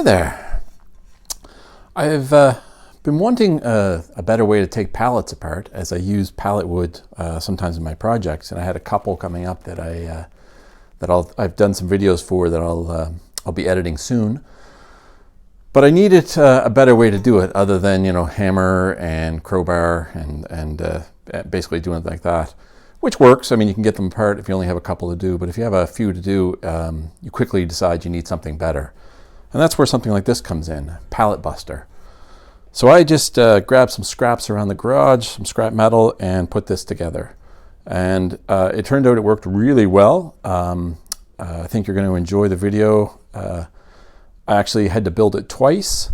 there. I've been wanting a better way to take pallets apart, as I use pallet wood sometimes in my projects, and I had a couple coming up that I've done some videos for that I'll be editing soon. But I needed a better way to do it other than, hammer and crowbar and basically doing it like that, which works. I mean, you can get them apart if you only have a couple to do, but if you have a few to do, you quickly decide you need something better. And that's where something like this comes in, Pallet Buster. So I just grabbed some scraps around the garage, some scrap metal, and put this together. And it turned out it worked really well. I think you're going to enjoy the video. I actually had to build it twice,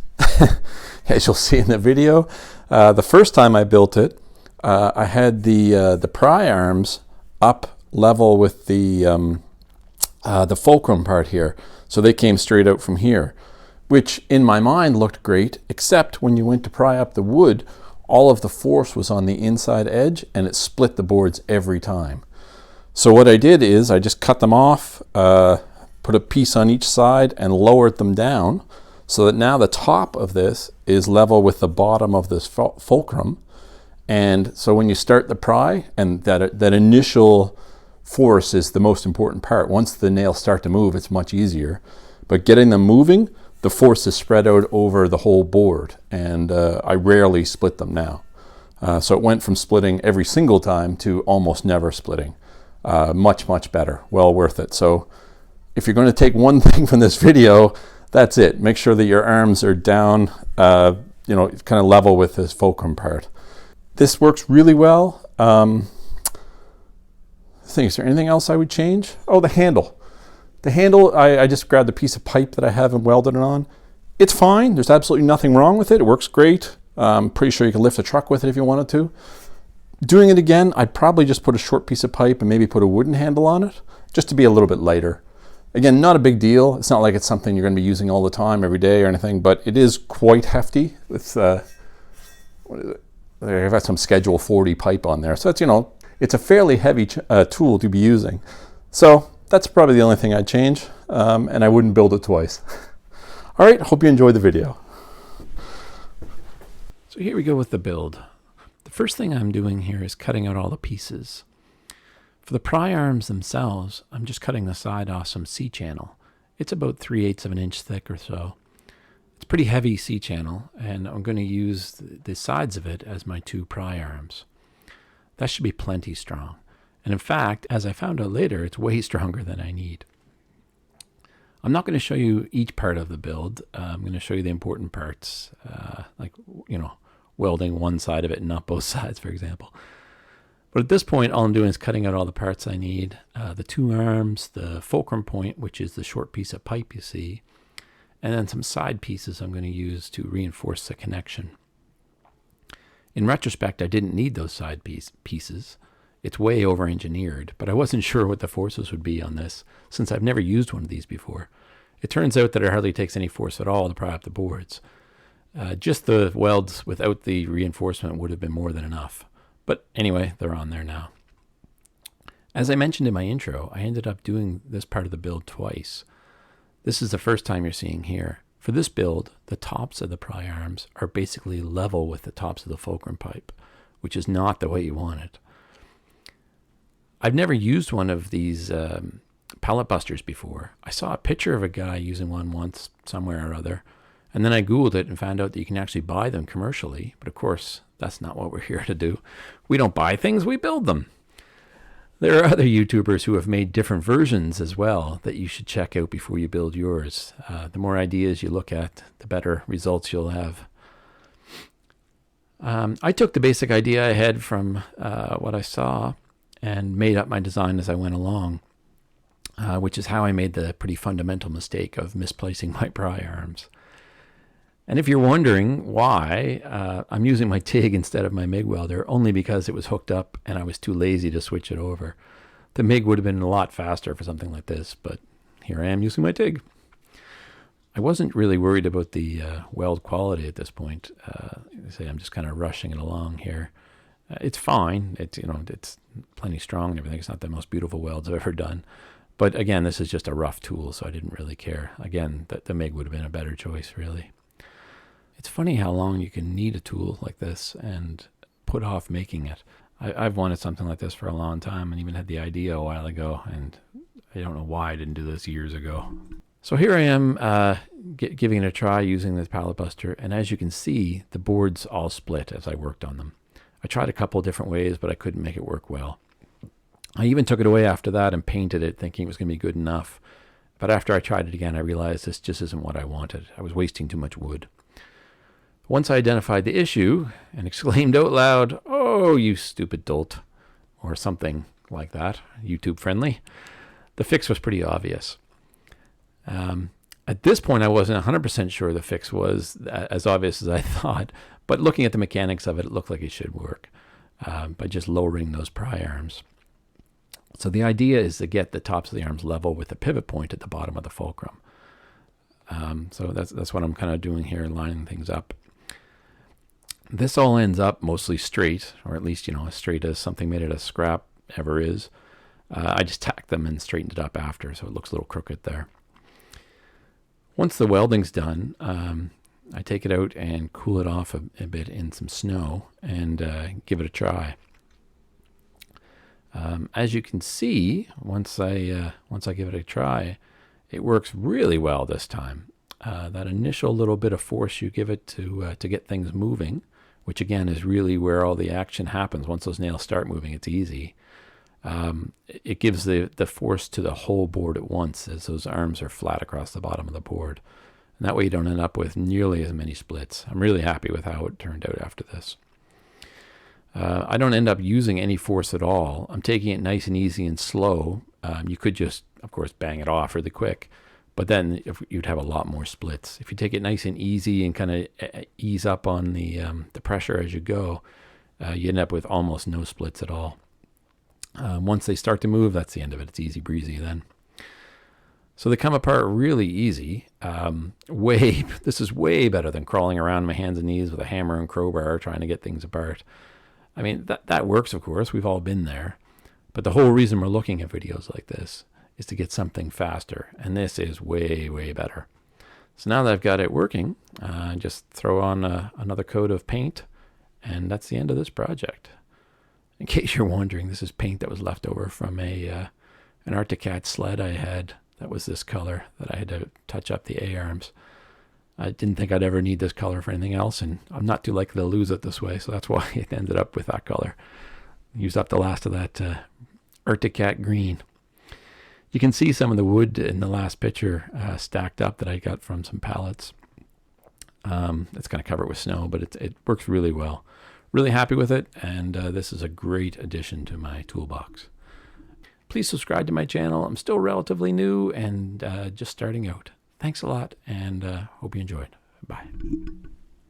as you'll see in the video. The first time I built it, I had the pry arms up level with the fulcrum part here, so they came straight out from here, which in my mind looked great, except when you went to pry up the wood, all of the force was on the inside edge, and it split the boards every time. So what I did is I just cut them off, put a piece on each side and lowered them down so that now the top of this is level with the bottom of this fulcrum. And so when you start the pry, and that initial force is the most important part. Once the nails start to move, it's much easier. But getting them moving, the force is spread out over the whole board, and I rarely split them now. So it went from splitting every single time to almost never splitting. Much, much better. Well worth it. So if you're going to take one thing from this video, that's it. Make sure that your arms are down, kind of level with this fulcrum part. This works really well. Is there anything else I would change? Oh, the handle. The handle, I just grabbed a piece of pipe that I have and welded it on. It's fine. There's absolutely nothing wrong with it. It works great. I'm pretty sure you can lift a truck with it if you wanted to. Doing it again, I'd probably just put a short piece of pipe and maybe put a wooden handle on it, just to be a little bit lighter. Again, not a big deal. It's not like it's something you're going to be using all the time, every day or anything, but it is quite hefty. It's, what is it? I've got some Schedule 40 pipe on there. So it's, it's a fairly heavy tool to be using. So that's probably the only thing I'd change, and I wouldn't build it twice. All right, hope you enjoyed the video. So here we go with the build. The first thing I'm doing here is cutting out all the pieces. For the pry arms themselves, I'm just cutting the side off some C-channel. It's about 3/8 of an inch thick or so. It's pretty heavy C-channel, and I'm going to use the sides of it as my two pry arms. That should be plenty strong. And in fact, as I found out later, it's way stronger than I need. I'm not going to show you each part of the build. I'm going to show you the important parts, like, welding one side of it and not both sides, for example. But at this point, all I'm doing is cutting out all the parts I need. The two arms, the fulcrum point, which is the short piece of pipe you see, and then some side pieces I'm going to use to reinforce the connection. In retrospect, I didn't need those side pieces. It's way over-engineered, but I wasn't sure what the forces would be on this, since I've never used one of these before. It turns out that it hardly takes any force at all to pry up the boards. Just the welds without the reinforcement would have been more than enough. But anyway, they're on there now. As I mentioned in my intro, I ended up doing this part of the build twice. This is the first time you're seeing here. For this build, the tops of the pry arms are basically level with the tops of the fulcrum pipe, which is not the way you want it. I've never used one of these Pallet Busters before. I saw a picture of a guy using one once somewhere or other, and then I Googled it and found out that you can actually buy them commercially. But of course, that's not what we're here to do. We don't buy things, we build them. There are other YouTubers who have made different versions as well that you should check out before you build yours. The more ideas you look at, the better results you'll have. I took the basic idea I had from what I saw and made up my design as I went along, which is how I made the pretty fundamental mistake of misplacing my pry arms. And if you're wondering why I'm using my TIG instead of my MIG welder, only because it was hooked up and I was too lazy to switch it over. The MIG would have been a lot faster for something like this, but here I am using my TIG. I wasn't really worried about the weld quality at this point. I'm just kind of rushing it along here. It's fine. It's plenty strong and everything. It's not the most beautiful welds I've ever done, But again, this is just a rough tool, so I didn't really care. Again, the MIG would have been a better choice, really. It's funny how long you can need a tool like this and put off making it. I've wanted something like this for a long time and even had the idea a while ago, and I don't know why I didn't do this years ago. So here I am giving it a try using this Pallet Buster, and as you can see, the boards all split as I worked on them. I tried a couple of different ways, but I couldn't make it work well. I even took it away after that and painted it, thinking it was going to be good enough. But after I tried it again, I realized this just isn't what I wanted. I was wasting too much wood. Once I identified the issue and exclaimed out loud, "Oh, you stupid dolt," or something like that, YouTube friendly, the fix was pretty obvious. At this point, I wasn't 100% sure the fix was as obvious as I thought, but looking at the mechanics of it, it looked like it should work by just lowering those pry arms. So the idea is to get the tops of the arms level with the pivot point at the bottom of the fulcrum. So that's what I'm kind of doing here, lining things up. This all ends up mostly straight, or at least, as straight as something made out of scrap ever is. I just tacked them and straightened it up after, so it looks a little crooked there. Once the welding's done, I take it out and cool it off a bit in some snow and give it a try. As you can see, once I give it a try, it works really well this time. That initial little bit of force you give it to get things moving, which again is really where all the action happens. Once those nails start moving, it's easy. It gives the force to the whole board at once as those arms are flat across the bottom of the board. And that way you don't end up with nearly as many splits. I'm really happy with how it turned out after this. I don't end up using any force at all. I'm taking it nice and easy and slow. You could just, of course, bang it off really quick, but then you'd have a lot more splits. If you take it nice and easy and kind of ease up on the pressure as you go, you end up with almost no splits at all. Once they start to move, that's the end of it. It's easy breezy then. So they come apart really easy. This is way better than crawling around my hands and knees with a hammer and crowbar trying to get things apart. I mean, that works, of course. We've all been there. But the whole reason we're looking at videos like this is to get something faster. And this is way, way better. So now that I've got it working, just throw on another coat of paint. And that's the end of this project. In case you're wondering, this is paint that was left over from an Arctic Cat sled I had that was this color that I had to touch up the A-arms. I didn't think I'd ever need this color for anything else, and I'm not too likely to lose it this way, so that's why it ended up with that color. Used up the last of that Arctic Cat green. You can see some of the wood in the last picture stacked up that I got from some pallets. It's kind of covered with snow, but it works really well. Really happy with it, and this is a great addition to my toolbox. Please subscribe to my channel. I'm still relatively new and just starting out. Thanks a lot, and hope you enjoyed. Bye.